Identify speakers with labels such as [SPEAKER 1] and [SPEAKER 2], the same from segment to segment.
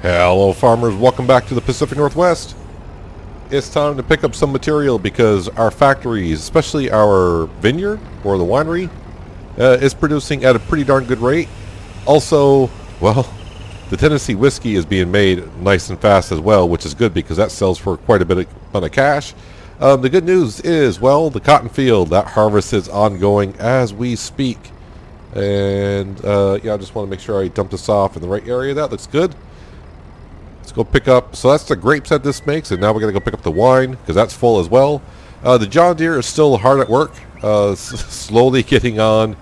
[SPEAKER 1] Hello farmers, welcome back to the Pacific Northwest. It's time to pick up some material because our factories, especially our vineyard or the winery, is producing at a pretty darn good rate. Also, well, the Tennessee whiskey is being made nice and fast as well, which is good because that sells for quite a bit of cash. The good news is, well, the cotton field, that harvest is ongoing as we speak. And yeah, I just want to make sure I dump this off in the right area. That looks good. Let's go pick up. So that's the grapes that this makes, and now we're going to go pick up the wine because that's full as well. The John Deere is still hard at work, slowly getting on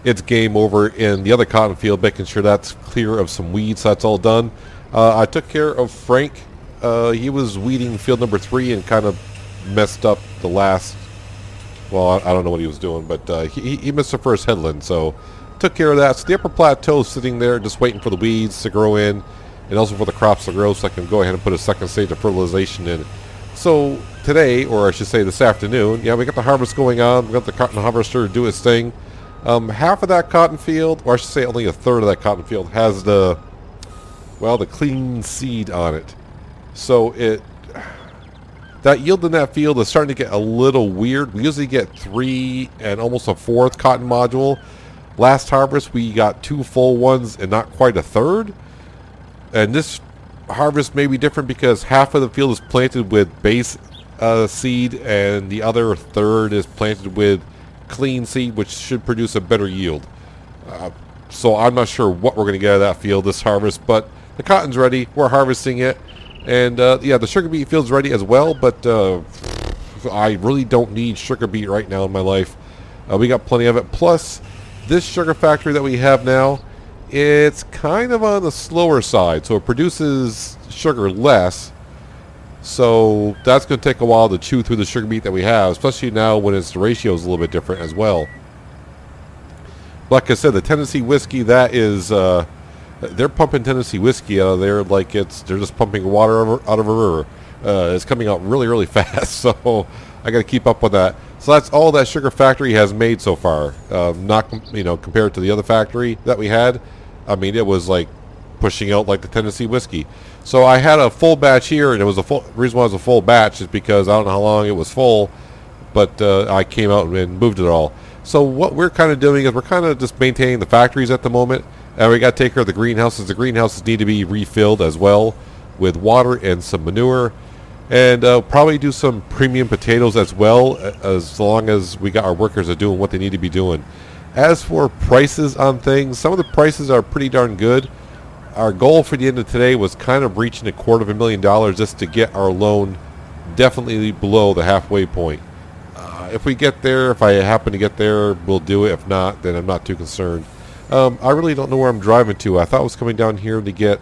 [SPEAKER 1] its game over in the other cotton field, making sure that's clear of some weeds. So that's all done. I took care of Frank. He was weeding field number 3 and kind of messed up the last. Well, I don't know what he was doing, but he missed the first headland, so took care of that. So the upper plateau is sitting there just waiting for the weeds to grow in, and also for the crops to grow, so I can go ahead and put a second stage of fertilization in. So today, or I should say this afternoon, yeah, we got the harvest going on. We got the cotton harvester do its thing. Half of that cotton field, or I should say only a third of that cotton field, has the clean seed on it. So that yield in that field is starting to get a little weird. We usually get 3 and almost a fourth cotton module. Last harvest, we got 2 full ones and not quite a third. And this harvest may be different because half of the field is planted with base seed and the other third is planted with clean seed, which should produce a better yield. So I'm not sure what we're going to get out of that field this harvest, but the cotton's ready. We're harvesting it. And yeah, the sugar beet field's ready as well, but I really don't need sugar beet right now in my life. We got plenty of it. Plus, this sugar factory that we have now, it's kind of on the slower side, so it produces sugar less. So that's going to take a while to chew through the sugar beet that we have, especially now when its ratio is a little bit different as well. Like I said, the Tennessee whiskey, that is, they're pumping Tennessee whiskey out of there like they're just pumping water out of a river. It's coming out really, really fast, so I got to keep up with that. So that's all that sugar factory has made so far. Not compared to the other factory that we had. I mean, it was like pushing out like the Tennessee whiskey. So I had a full batch here, and it was reason why it was a full batch is because I don't know how long it was full, but I came out and moved it all. So what we're kind of doing is we're kind of just maintaining the factories at the moment, and we got to take care of the greenhouses. The greenhouses need to be refilled as well with water and some manure, and probably do some premium potatoes as well, as long as we got our workers are doing what they need to be doing. As for prices on things, some of the prices are pretty darn good. Our goal for the end of today was kind of reaching $250,000 just to get our loan definitely below the halfway point. If we get there, if I happen to get there, we'll do it. If not, then I'm not too concerned. I really don't know where I'm driving to. I thought I was coming down here to get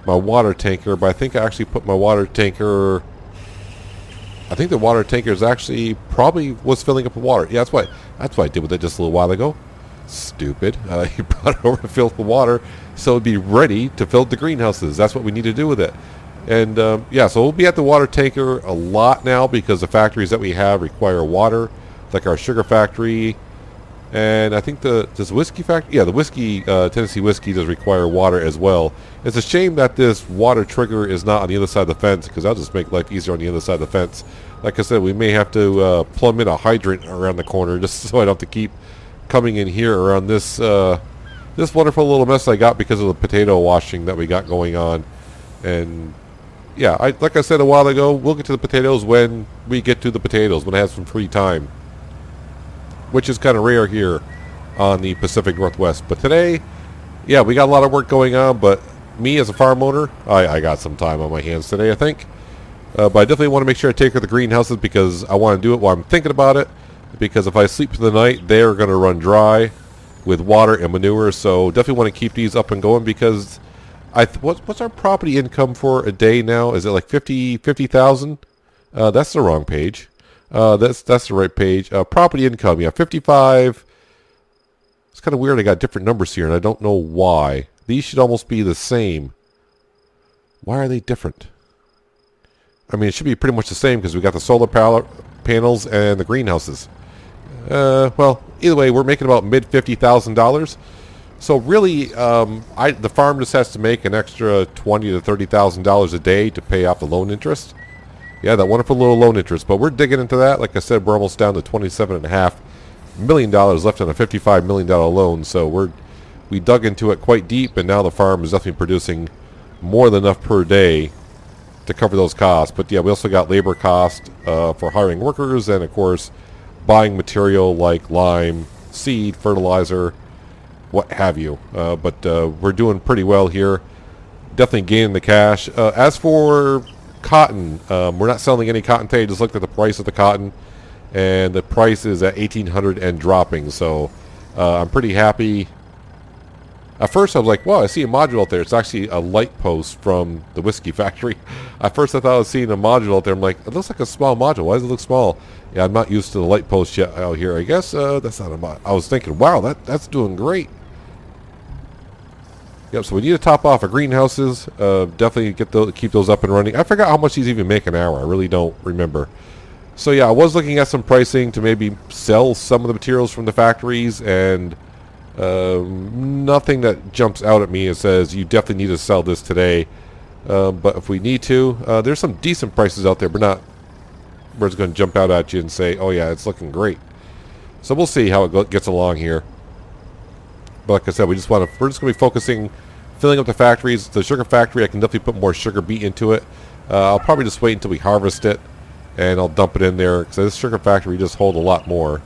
[SPEAKER 1] my water tanker, but I think I actually put my water tanker. I think the water tanker is actually probably was filling up with water. Yeah, that's what I did with it just a little while ago. Stupid. He brought it over to fill it with water, so it'd be ready to fill the greenhouses. That's what we need to do with it. And yeah, so we'll be at the water tanker a lot now because the factories that we have require water, like our sugar factory. And I think this whiskey factory, yeah, the whiskey, Tennessee whiskey does require water as well. It's a shame that this water trigger is not on the other side of the fence, because that'll just make life easier on the other side of the fence. Like I said, we may have to plumb in a hydrant around the corner just so I don't have to keep coming in here around this this wonderful little mess I got because of the potato washing that we got going on. And yeah, like I said a while ago, we'll get to the potatoes when we get to the potatoes, when I have some free time, which is kind of rare here on the Pacific Northwest. But today, yeah, we got a lot of work going on, but me as a farm owner, I got some time on my hands today, I think. But I definitely want to make sure I take care of the greenhouses because I want to do it while I'm thinking about it, because if I sleep through the night, they're going to run dry with water and manure. So definitely want to keep these up and going because what's our property income for a day now? Is it like 50,000? That's the wrong page. That's the right page. Property income, yeah, 55. It's kind of weird. I got different numbers here, and I don't know why. These should almost be the same. Why are they different? I mean, it should be pretty much the same because we got the solar panels and the greenhouses. Well, either way, we're making about mid $50,000. So really, the farm just has to make an extra $20,000 to $30,000 a day to pay off the loan interest. Yeah, that wonderful little loan interest. But we're digging into that. Like I said, we're almost down to $27.5 million left on a $55 million loan. So we dug into it quite deep, and now the farm is definitely producing more than enough per day to cover those costs. But yeah, we also got labor cost for hiring workers, and of course buying material like lime, seed, fertilizer, what have you. But we're doing pretty well here. Definitely gaining the cash. As for cotton, we're not selling any cotton today. Just looked at the price of the cotton, and the price is at $1,800 and dropping. So I'm pretty happy. At first I was like, wow, I see a module out there. It's actually a light post from the whiskey factory. At first I thought I was seeing a module out there. I'm like, it looks like a small module. Why does it look small? Yeah, I'm not used to the light post yet out here. I guess that's not a mod. I was thinking, wow, that's doing great. Yep, so we need to top off our greenhouses. Definitely keep those up and running. I forgot how much these even make an hour. I really don't remember. So yeah, I was looking at some pricing to maybe sell some of the materials from the factories, and nothing that jumps out at me and says you definitely need to sell this today. But if we need to, there's some decent prices out there, but not where it's going to jump out at you and say, oh yeah, it's looking great. So we'll see how it gets along here. But like I said, we're just going to be focusing, filling up the factories. The sugar factory, I can definitely put more sugar beet into it. I'll probably just wait until we harvest it, and I'll dump it in there, because this sugar factory just hold a lot more.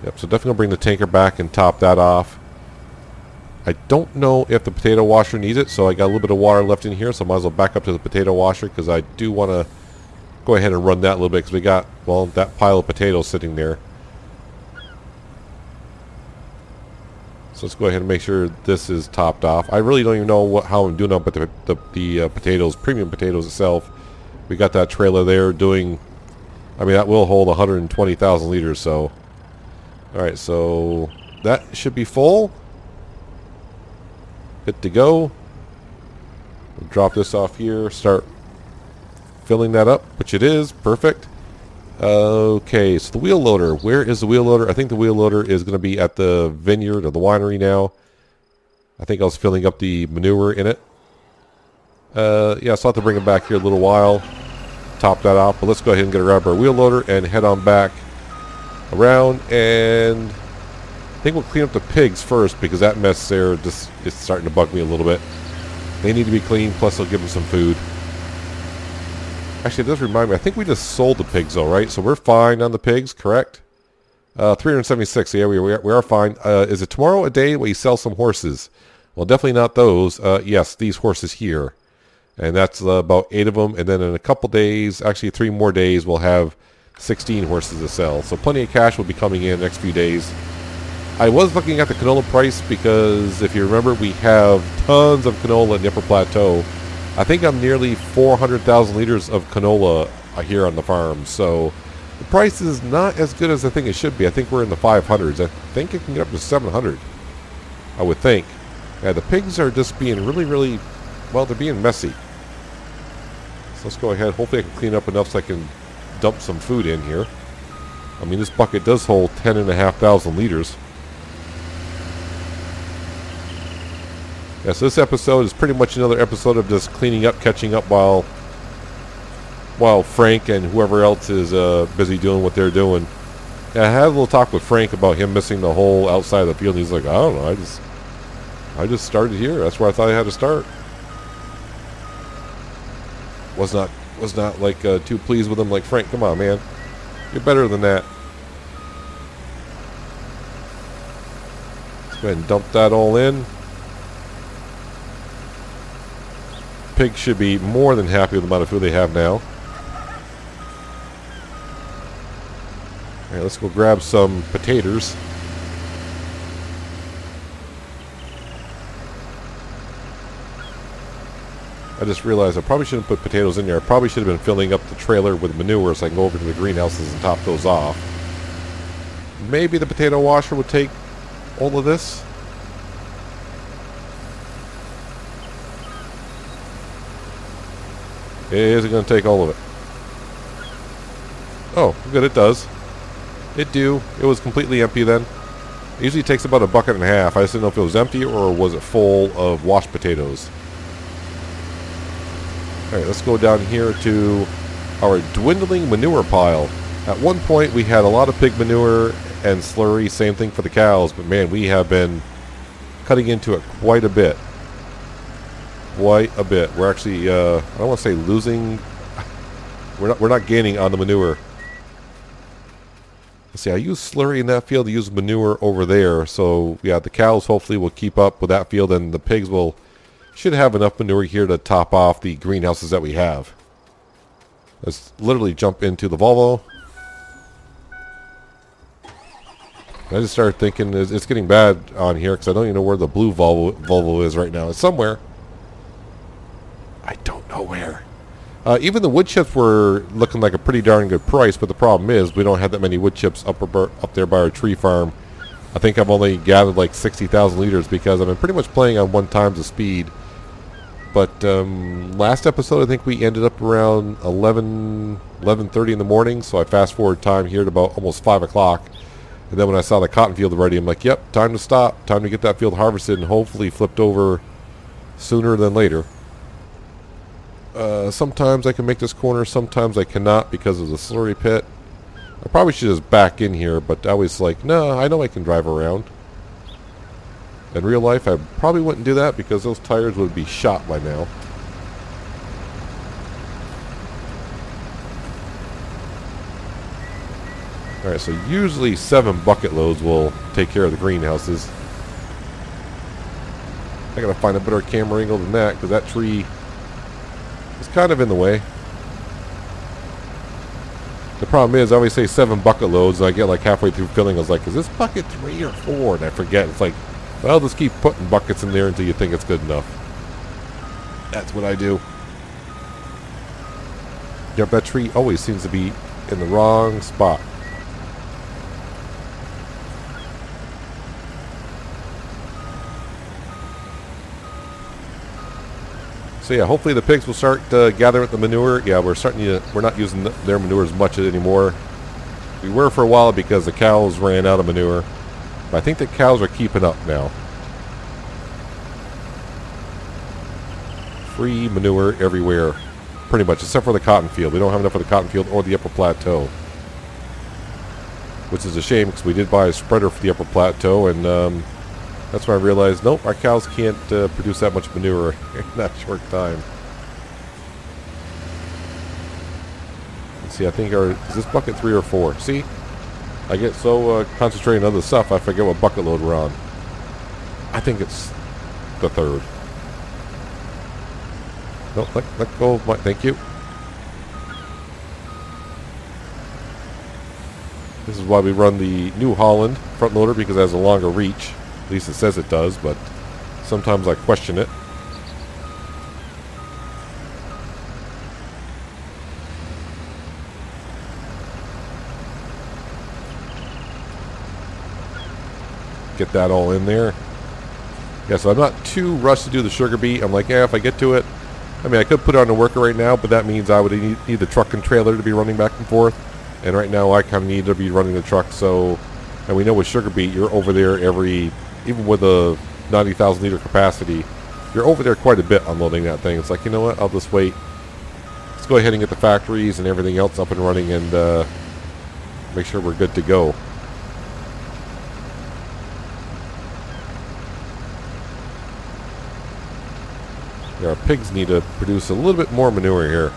[SPEAKER 1] Yep, so definitely going to bring the tanker back and top that off. I don't know if the potato washer needs it, so I got a little bit of water left in here, so I might as well back up to the potato washer, because I do want to go ahead and run that a little bit, because we got, well, that pile of potatoes sitting there. So let's go ahead and make sure this is topped off. I really don't even know how I'm doing up with the potatoes, premium potatoes itself. We got that trailer there doing, I mean, that will hold 120,000 liters, so. Alright, so that should be full. Good to go. We'll drop this off here, start filling that up, which it is. Perfect. Okay, so the wheel loader. Where is the wheel loader? I think the wheel loader is going to be at the vineyard or the winery now. I think I was filling up the manure in it. Yeah, so I'll have to bring it back here a little while. Top that off, but let's go ahead and grab our wheel loader and head on back around, and I think we'll clean up the pigs first, because that mess there just is starting to bug me a little bit. They need to be cleaned, plus I'll give them some food. Actually, it does remind me, I think we just sold the pigs though, right? So we're fine on the pigs, correct? 376, yeah, we are fine. Is it tomorrow a day where you sell some horses? Well, definitely not those. Yes, these horses here. And that's about 8 of them, and then in a couple days, actually 3 more days, we'll have 16 horses to sell. So plenty of cash will be coming in the next few days. I was looking at the canola price, because if you remember, we have tons of canola in the Upper Plateau. I think I'm nearly 400,000 liters of canola here on the farm. So the price is not as good as I think it should be. I think we're in the 500s. I think it can get up to 700, I would think. Yeah, the pigs are just being really, well, they're being messy. So let's go ahead. Hopefully I can clean up enough so I can dump some food in here. I mean, this bucket does hold 10,500 liters. Yeah, so this episode is pretty much another episode of just cleaning up, catching up while Frank and whoever else is busy doing what they're doing. Yeah, I had a little talk with Frank about him missing the whole outside of the field. And he's like, I don't know, I just started here. That's where I thought I had to start. Was not like too pleased with him. Like, Frank, come on, man, you're better than that. Let's go ahead and dump that all in. Pigs should be more than happy with the amount of food they have now. Alright, let's go grab some potatoes. I just realized I probably shouldn't put potatoes in there. I probably should have been filling up the trailer with manure so I can go over to the greenhouses and top those off. Maybe the potato washer would take all of this. Is it going to take all of it? Oh, good, it does. It was completely empty then. It usually takes about a bucket and a half. I just didn't know if it was empty or was it full of washed potatoes. Alright, let's go down here to our dwindling manure pile. At one point we had a lot of pig manure and slurry, same thing for the cows, but man, we have been cutting into it quite a bit. Quite a bit. We're actually, I don't want to say losing, we're not gaining on the manure. Let's see, I use slurry in that field, I use manure over there, so yeah, the cows hopefully will keep up with that field, and the pigs should have enough manure here to top off the greenhouses that we have. Let's literally jump into the Volvo. I just started thinking it's getting bad on here because I don't even know where the blue Volvo is right now. It's somewhere. I don't know where. Even the wood chips were looking like a pretty darn good price, but the problem is we don't have that many wood chips up there by our tree farm. I think I've only gathered like 60,000 liters because I've been pretty much playing on 1 times the speed. But last episode I think we ended up around 11:30 in the morning, so I fast forward time here to about almost 5 o'clock. And then when I saw the cotton field already, I'm like, yep, time to stop. Time to get that field harvested and hopefully flipped over sooner than later. Sometimes I can make this corner, sometimes I cannot because of the slurry pit. I probably should just back in here, but I was like, no, I know I can drive around. In real life, I probably wouldn't do that because those tires would be shot by now. Alright, so usually 7 bucket loads will take care of the greenhouses. I gotta find a better camera angle than that because that tree is kind of in the way. The problem is, I always say 7 bucket loads, and I get like halfway through filling, I was like, is this bucket 3 or 4? And I forget. It's like, well, just keep putting buckets in there until you think it's good enough. That's what I do. Yep, that tree always seems to be in the wrong spot. So yeah, hopefully the pigs will start gathering the manure. Yeah, we're not using their manure as much anymore. We were for a while because the cows ran out of manure. But I think the cows are keeping up now. Free manure everywhere, pretty much, except for the cotton field. We don't have enough for the cotton field or the upper plateau. Which is a shame because we did buy a spreader for the upper plateau, and that's when I realized, nope, our cows can't produce that much manure in that short time. Let's see, I think is this bucket 3 or 4? See? I get so concentrated on other stuff, I forget what bucket load we're on. I think it's the 3rd. No, let go of my, thank you. This is why we run the New Holland front loader, because it has a longer reach. At least it says it does, but sometimes I question it. Get that all in there. Yeah, so I'm not too rushed to do the sugar beet. I'm like, yeah, if I get to it, I mean, I could put it on the worker right now, but that means I would need the truck and trailer to be running back and forth. And right now I kind of need to be running the truck, so... And we know with sugar beet, you're over there even with a 90,000 liter capacity, you're over there quite a bit unloading that thing. It's like, you know what, I'll just wait. Let's go ahead and get the factories and everything else up and running and make sure we're good to go. Yeah, our pigs need to produce a little bit more manure here.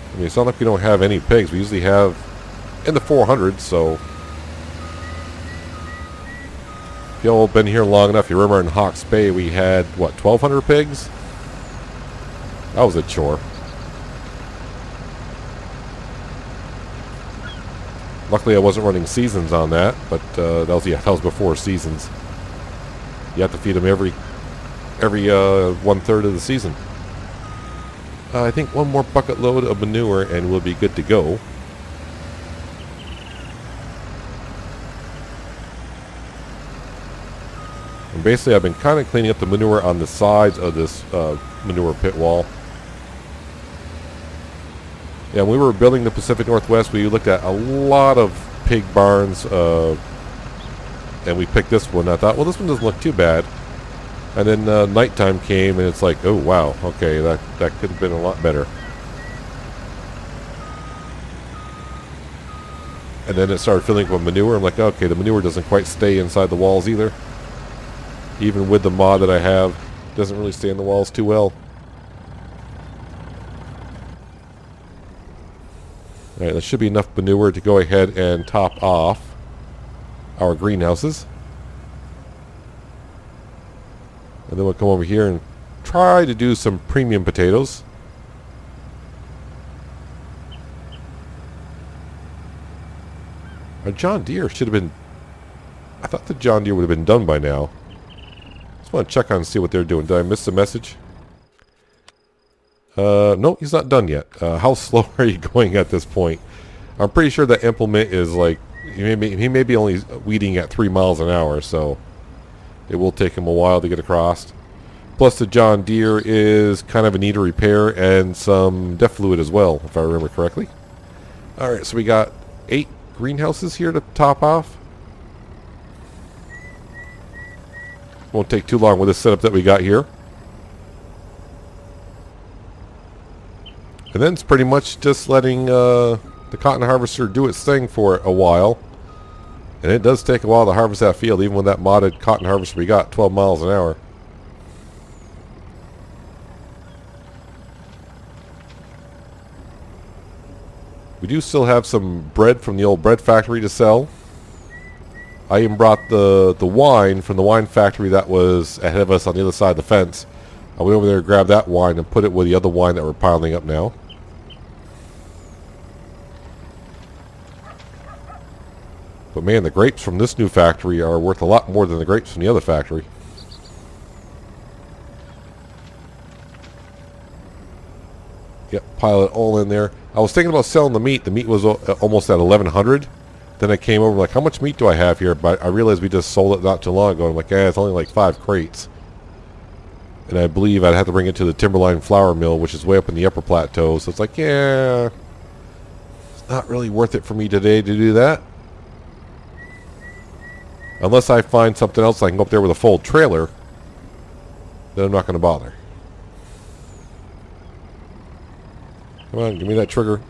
[SPEAKER 1] I mean, it's not like we don't have any pigs. We usually have in the 400s, so... If y'all been here long enough, you remember in Hawke's Bay we had, what, 1,200 pigs? That was a chore. Luckily I wasn't running seasons on that, but that was before seasons. You have to feed them every 1/3 of the season. I think one more bucket load of manure and we'll be good to go. And basically I've been kind of cleaning up the manure on the sides of this manure pit wall. Yeah, when we were building the Pacific Northwest, we looked at a lot of pig barns, and we picked this one. I thought, well, this one doesn't look too bad. And then nighttime came, and it's like, oh, wow, okay, that could have been a lot better. And then it started filling up with manure. I'm like, okay, the manure doesn't quite stay inside the walls either. Even with the mod that I have, it doesn't really stay in the walls too well. Alright, that should be enough manure to go ahead and top off our greenhouses. And then we'll come over here and try to do some premium potatoes. Our John Deere should have been... I thought the John Deere would have been done by now. Just want to check on and see what they're doing. Did I miss the message? No, he's not done yet. How slow are you going at this point? I'm pretty sure that implement is like... He may be only weeding at 3 miles an hour, so... It will take him a while to get across. Plus the John Deere is kind of a need a repair and some def fluid as well, if I remember correctly. Alright, so we got 8 greenhouses here to top off. Won't take too long with this setup that we got here. And then it's pretty much just letting the cotton harvester do its thing for a while. And it does take a while to harvest that field, even with that modded cotton harvester we got, 12 miles an hour. We do still have some bread from the old bread factory to sell. I even brought the wine from the wine factory that was ahead of us on the other side of the fence. I went over there to grab that wine and put it with the other wine that we're piling up now. But man, the grapes from this new factory are worth a lot more than the grapes from the other factory. Yep, pile it all in there. I was thinking about selling the meat. The meat was almost at 1,100. Then I came over like, how much meat do I have here? But I realized we just sold it not too long ago. I'm like, it's only like 5 crates. And I believe I'd have to bring it to the Timberline flour mill, which is way up in the upper plateau. So it's like, yeah, it's not really worth it for me today to do that. Unless I find something else I can go up there with a full trailer, then I'm not going to bother. Come on, give me that trigger.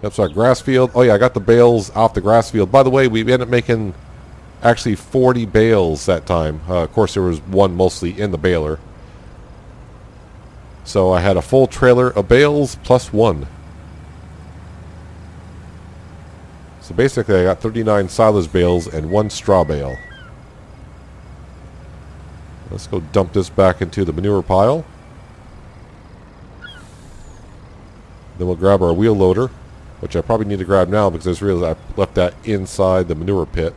[SPEAKER 1] That's our grass field. Oh yeah, I got the bales off the grass field. By the way, we ended up making actually 40 bales that time. Of course, there was one mostly in the baler. So I had a full trailer of bales plus 1. So basically I got 39 silage bales and 1 straw bale. Let's go dump this back into the manure pile. Then we'll grab our wheel loader, which I probably need to grab now because I just realized I left that inside the manure pit.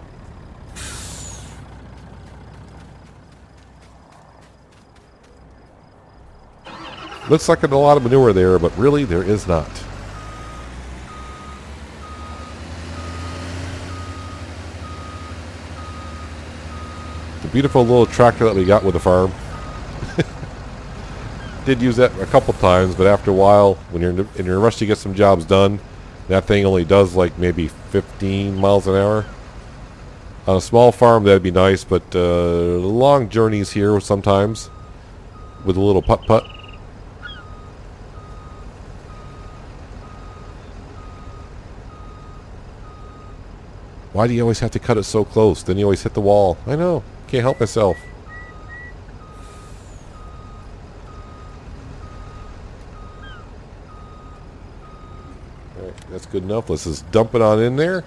[SPEAKER 1] Looks like a lot of manure there, but really there is not. The beautiful little tractor that we got with the farm. Did use that a couple times, but after a while, when you're in a rush to get some jobs done, that thing only does like maybe 15 miles an hour. On a small farm, that'd be nice, but long journeys here sometimes with a little putt-putt. Why do you always have to cut it so close? Then you always hit the wall. I know. Can't help myself. Alright, that's good enough. Let's just dump it on in there.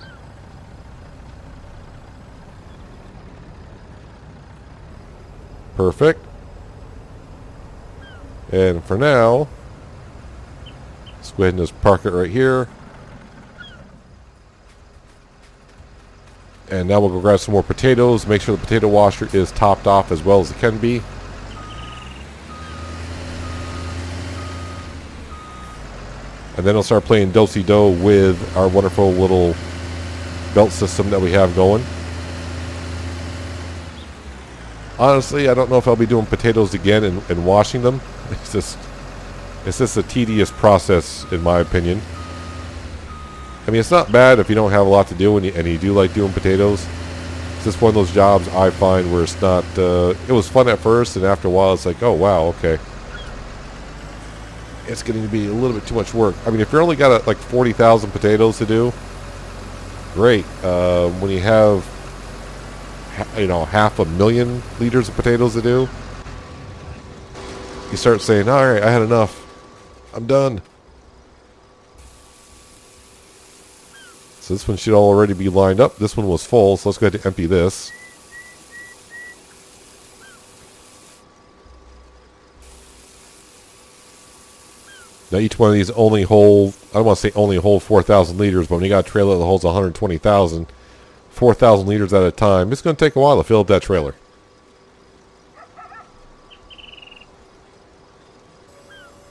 [SPEAKER 1] Perfect. And for now, let's go ahead and just park it right here. And now we'll go grab some more potatoes. Make sure the potato washer is topped off as well as it can be. And then I'll start playing do-si-do with our wonderful little belt system that we have going. Honestly, I don't know if I'll be doing potatoes again and washing them. It's just a tedious process, in my opinion. I mean, it's not bad if you don't have a lot to do and you do like doing potatoes. It's just one of those jobs I find where it's not... it was fun at first, and after a while it's like, oh, wow, okay. It's getting to be a little bit too much work. I mean, if you're only got like 40,000 potatoes to do, great. When you have, you know, 500,000 liters of potatoes to do, you start saying, all right, I had enough. I'm done. So this one should already be lined up. This one was full, so let's go ahead and empty this. Now each one of these only hold, I don't want to say only hold 4,000 liters, but when you got a trailer that holds 120,000, 4,000 liters at a time, it's going to take a while to fill up that trailer.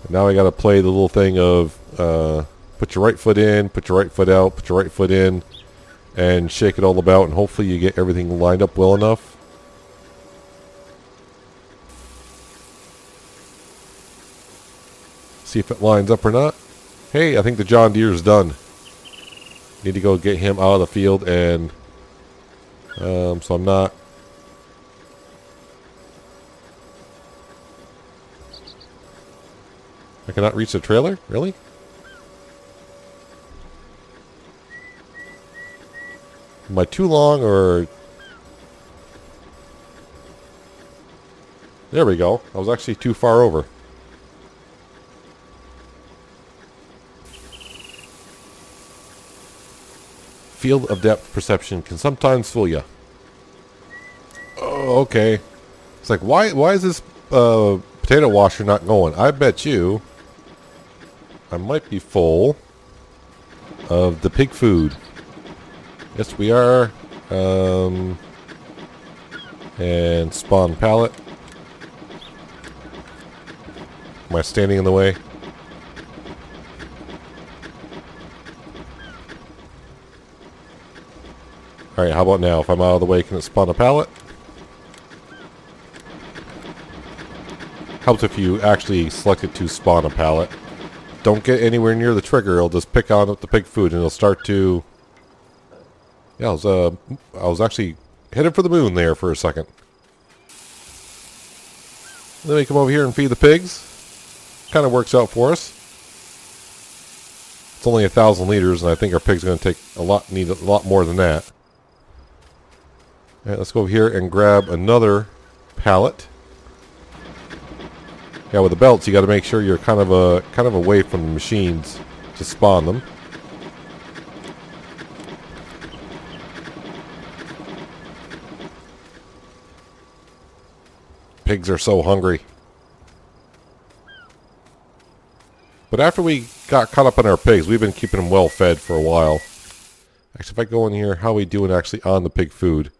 [SPEAKER 1] And now I got to play the little thing of put your right foot in, put your right foot out, put your right foot in, and shake it all about, and hopefully you get everything lined up well enough. See if it lines up or not. Hey, I think the John Deere is done. Need to go get him out of the field, and so I'm not. I cannot reach the trailer? Really? Am I too long, or... There we go. I was actually too far over. Field of depth perception can sometimes fool you. Oh, okay. It's like, why is this potato washer not going? I bet you I might be full of the pig food. Yes, we are. And spawn pallet. Am I standing in the way? Alright, how about now? If I'm out of the way, can it spawn a pallet? Helps if you actually select it to spawn a pallet. Don't get anywhere near the trigger. It'll just pick on up the pig food and it'll start to... Yeah, I was actually headed for the moon there for a second. Then we come over here and feed the pigs. Kind of works out for us. It's only 1,000 liters, and I think our pig's going to need a lot more than that. Alright, let's go over here and grab another pallet. Yeah, with the belts, you got to make sure you're kind of away from the machines to spawn them. Pigs are so hungry. But after we got caught up on our pigs, we've been keeping them well fed for a while. Actually, if I go in here, how are we doing actually on the pig food?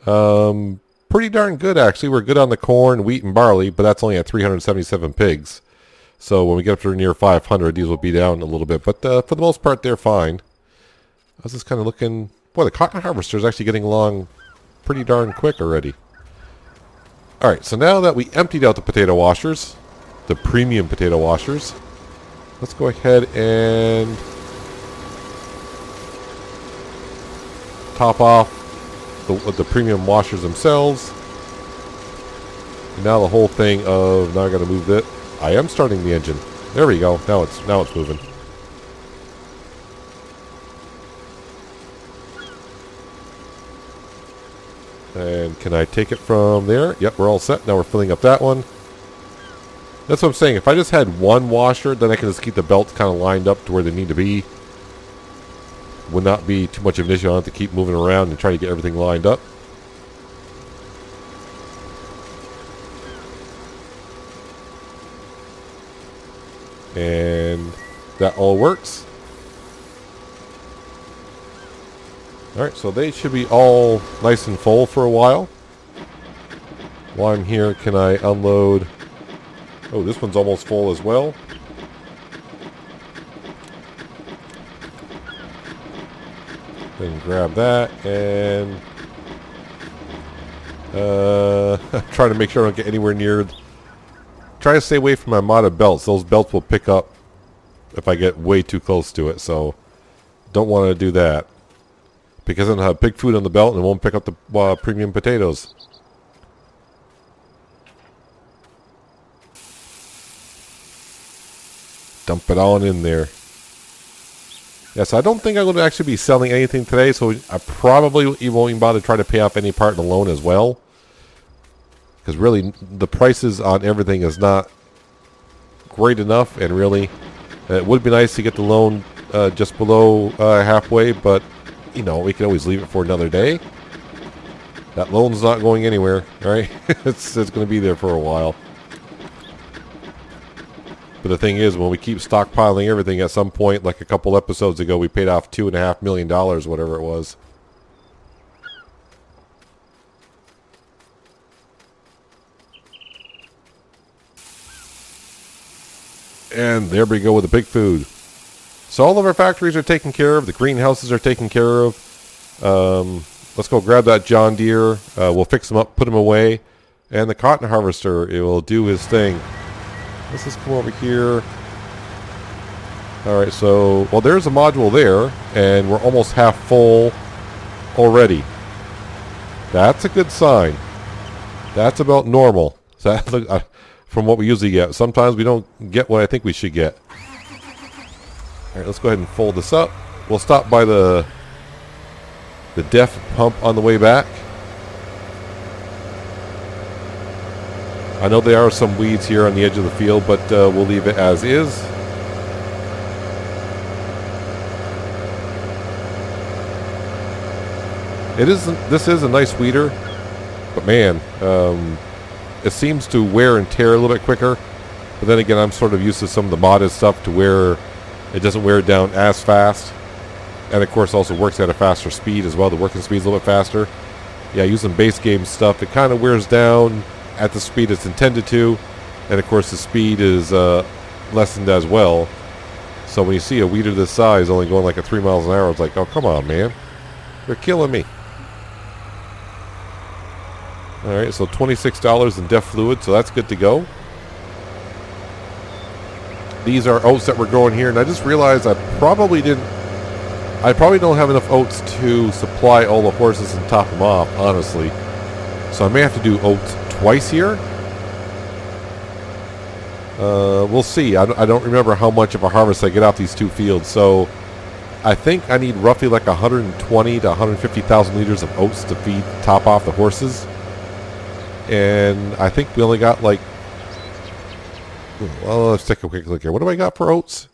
[SPEAKER 1] Pretty darn good, actually. We're good on the corn, wheat, and barley, but that's only at 377 pigs. So when we get up to near 500, these will be down a little bit. But for the most part, they're fine. I was just kind of looking... Boy, the cotton harvester is actually getting along pretty darn quick already. Alright, so now that we emptied out the potato washers, the premium potato washers, let's go ahead and top off the premium washers themselves. And now the whole thing of... Now I got to move it. I am starting the engine. There we go. Now it's moving. And can I take it from there? Yep, we're all set. Now we're filling up that one. That's what I'm saying. If I just had one washer, then I can just keep the belts kind of lined up to where they need to be. Would not be too much of an issue. I don't have to keep moving around and trying to get everything lined up. And that all works. Alright, so they should be all nice and full for a while. While I'm here, can I unload... Oh, this one's almost full as well. Then grab that, and Trying to make sure I don't get anywhere near. Try to stay away from my modded belts. Those belts will pick up if I get way too close to it. So don't want to do that. Because then I'll have pig food on the belt and it won't pick up the premium potatoes. Dump it all in there. Yes, I don't think I'm going to actually be selling anything today, so I probably won't even bother to try to pay off any part of the loan as well. Because really, the prices on everything is not great enough, and really, it would be nice to get the loan just below halfway, but, you know, we can always leave it for another day. That loan's not going anywhere, right? it's going to be there for a while. But the thing is, when we keep stockpiling everything, at some point, like a couple episodes ago, we paid off $2.5 million, whatever it was. And there we go with the pig food. So all of our factories are taken care of. The greenhouses are taken care of. Let's go grab that John Deere. We'll fix them up, put them away. And the cotton harvester, it will do his thing. Let's just come over here. Alright, so, well, there's a module there, and we're almost half full already. That's a good sign. That's about normal. So that, from what we usually get. Sometimes we don't get what I think we should get. Alright, let's go ahead and fold this up. We'll stop by the DEF pump on the way back. I know there are some weeds here on the edge of the field, but we'll leave it as is. This is a nice weeder, but man, it seems to wear and tear a little bit quicker. But then again, I'm sort of used to some of the modded stuff to where it doesn't wear down as fast. And of course also works at a faster speed as well. The working speed's a little bit faster. Yeah, using base game stuff, it kind of wears down at the speed it's intended to, and of course the speed is lessened as well. So when you see a weeder this size only going like at 3 miles an hour, it's like, oh, come on, man, you're killing me. Alright, so $26 in DEF fluid, so that's good to go. These are oats that we're growing here, and I just realized I probably don't have enough oats to supply all the horses and top them off, honestly. So I may have to do oats twice here. We'll see. I don't remember how much of a harvest I get off these two fields, so I think I need roughly like 120 to 150,000 liters of oats to feed top off the horses. And I think we only got like, well, let's take a quick look here. What do I got for oats?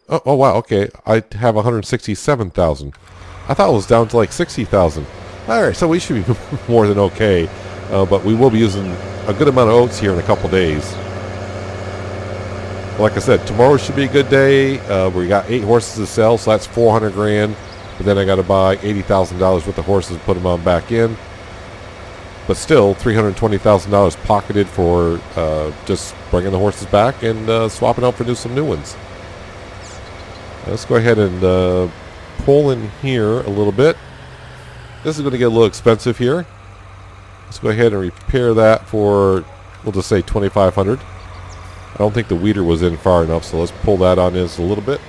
[SPEAKER 1] Oh wow, okay. I have 167,000. I thought it was down to like 60,000. Alright, so we should be more than okay. But we will be using a good amount of oats here in a couple days. Like I said, tomorrow should be a good day. We got 8 horses to sell, so that's 400 grand. But then I got to buy $80,000 worth of horses and put them on back in. But still, $320,000 pocketed for just bringing the horses back and swapping out for some new ones. Let's go ahead and pull in here a little bit. This is going to get a little expensive here. Let's go ahead and repair that for, we'll just say $2,500. I don't think the weeder was in far enough, so let's pull that on this a little bit.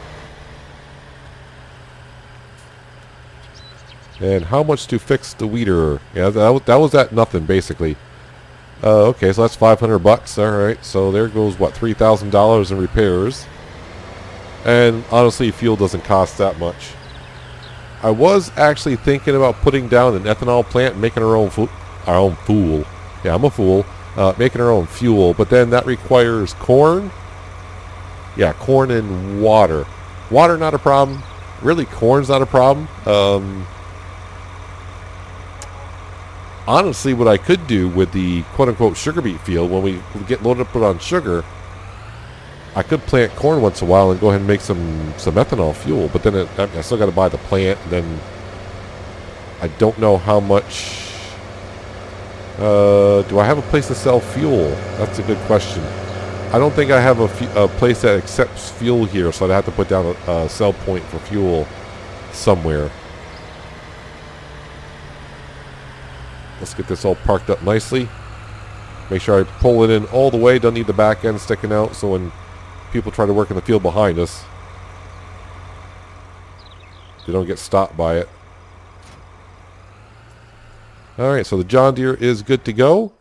[SPEAKER 1] And how much to fix the weeder? Yeah, that was at nothing, basically. Okay, so that's $500. All right, so there goes, what, $3,000 in repairs. And honestly, fuel doesn't cost that much. I was actually thinking about putting down an ethanol plant and making our own fuel. Yeah, I'm a fool. Making our own fuel, but then that requires corn. Yeah, corn and water. Water, not a problem. Really, corn's not a problem. Honestly, what I could do with the quote-unquote sugar beet field, when we get loaded up on sugar, I could plant corn once in a while and go ahead and make some ethanol fuel. But then I still got to buy the plant, and then I don't know how much. Do I have a place to sell fuel? That's a good question. I don't think I have a place that accepts fuel here, so I'd have to put down a sell point for fuel somewhere. Let's get this all parked up nicely. Make sure I pull it in all the way. Don't need the back end sticking out, so when people try to work in the field behind us, they don't get stopped by it. Alright, so the John Deere is good to go.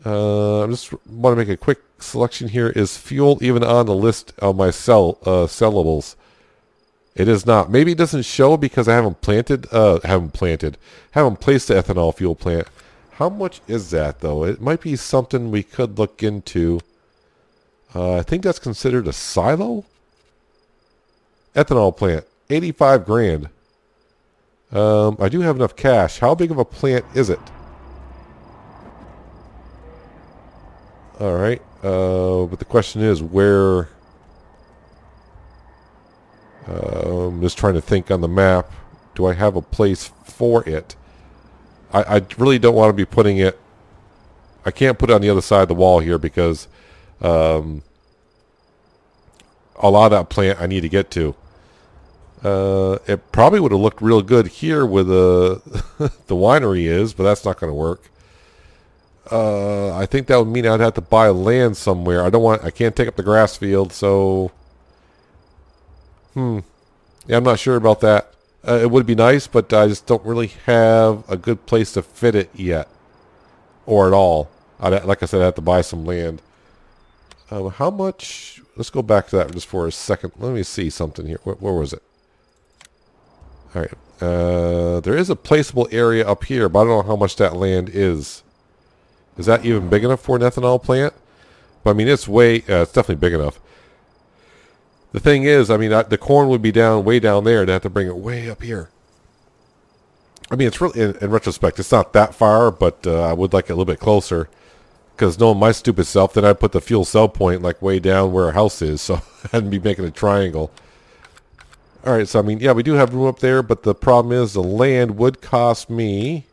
[SPEAKER 1] I just want to make a quick selection here. Is fuel even on the list of my sellables? It is not. Maybe it doesn't show because I haven't placed the ethanol fuel plant. How much is that, though? It might be something we could look into. I think that's considered a silo? Ethanol plant. 85 grand. I do have enough cash. How big of a plant is it? Alright. But the question is where... I'm just trying to think on the map. Do I have a place for it? I really don't want to be putting it... I can't put it on the other side of the wall here because a lot of that plant I need to get to. It probably would have looked real good here where the winery is, but that's not going to work. I think that would mean I'd have to buy land somewhere. I can't take up the grass field, so... Yeah, I'm not sure about that. It would be nice, but I just don't really have a good place to fit it yet. Or at all. Like I said, I have to buy some land. How much... Let's go back to that just for a second. Let me see something here. Where was it? Alright. There is a placeable area up here, but I don't know how much that land is. Is that even big enough for an ethanol plant? But I mean, it's definitely big enough. The thing is, I mean, the corn would be way down there, and I have to bring it way up here. I mean, it's really, in retrospect, it's not that far, but I would like it a little bit closer. Because knowing my stupid self, then I'd put the fuel cell point like way down where our house is, so I hadn't be making a triangle. Alright, so I mean, yeah, we do have room up there, but the problem is the land would cost me...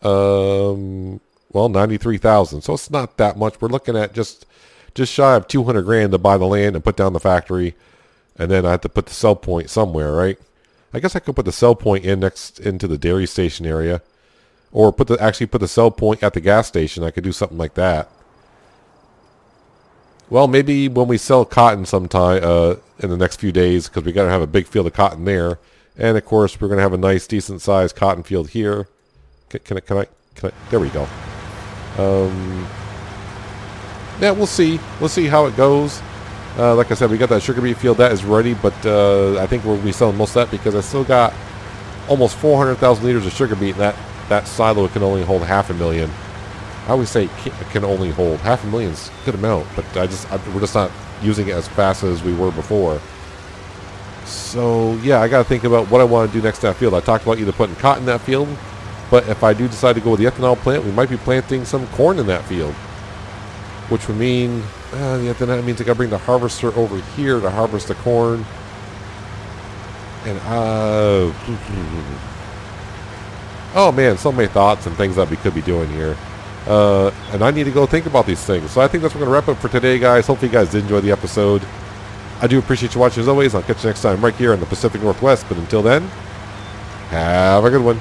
[SPEAKER 1] well, 93,000. So it's not that much. We're looking at just shy of 200 grand to buy the land and put down the factory, and then I have to put the sell point somewhere, right? I guess I could put the sell point into the dairy station area, or actually put the sell point at the gas station. I could do something like that. Well, maybe when we sell cotton sometime in the next few days, because we got to have a big field of cotton there, and of course we're going to have a nice, decent sized cotton field here. Can I? There we go. Yeah, we'll see. We'll see how it goes. Like I said, we got that sugar beet field that is ready, but I think we'll be selling most of that because I still got almost 400,000 liters of sugar beet, and that silo can only hold 500,000. I always say it can only hold 500,000 is a good amount, but we're just not using it as fast as we were before. So yeah, I got to think about what I want to do next to that field. I talked about either putting cotton in that field, but if I do decide to go with the ethanol plant, we might be planting some corn in that field, which would mean then that means I got to bring the harvester over here to harvest the corn. And oh man, so many thoughts and things that we could be doing here. And I need to go think about these things. So I think that's what we're going to wrap up for today, guys. Hopefully you guys did enjoy the episode. I do appreciate you watching as always. I'll catch you next time right here in the Pacific Northwest. But until then, have a good one.